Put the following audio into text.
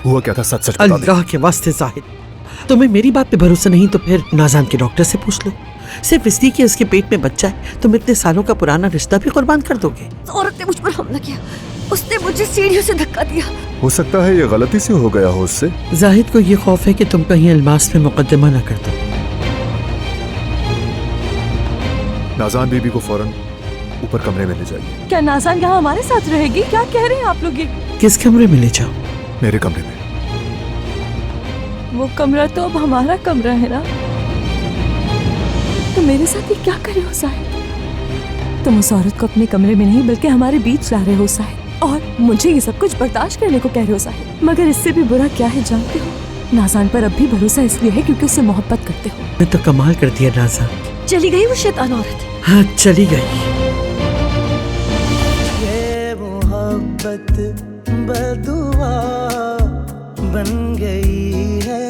हुआ क्या था, सच सच बता दे। अल्लाह के वास्ते जाहिद, तुम्हें मेरी बात पे भरोसा नहीं तो फिर नाज़ान के डॉक्टर से पूछ लो। सिर्फ इसलिए कि उसके पेट में बच्चा है तुम इतने सालों का पुराना रिश्ता भी कुर्बान कर दोगे? औरत ने मुझ पर हमला किया, उसने मुझे सीढ़ियों से धक्का दिया। हो सकता है ये गलती से हो गया हो उससे। जाहिद को ये खौफ है कि तुम कहीं अल्मास पे मुकदमा न कर दो। नाज़ान बीबी को फौरन ऊपर कमरे में ले जाइए। क्या नाज़ान यहाँ हमारे साथ रहेगी? क्या कह रहे हैं आप लोग ये? किस कमरे में ले जाओ? मेरे कमरे में। वो कमरा तो अब हमारा कमरा है ना। तो मेरे साथ ये क्या करे हो साहिद? तुम उस औरत को अपने कमरे में नहीं बल्कि हमारे बीच ला रहे हो साहिद, और मुझे ये सब कुछ बर्दाश्त करने को कह रहे हो साहिद। मगर इससे भी बुरा क्या है जानते हो? नाज़ान पर अब भी भरोसा इसलिए है क्योंकि उससे मोहब्बत करते हो। मैं तो कमाल कर दिया नाज़ान। चली गई वो शैतान औरत। हाँ चली गई। ये मोहब्बत बदुआ बन गई है।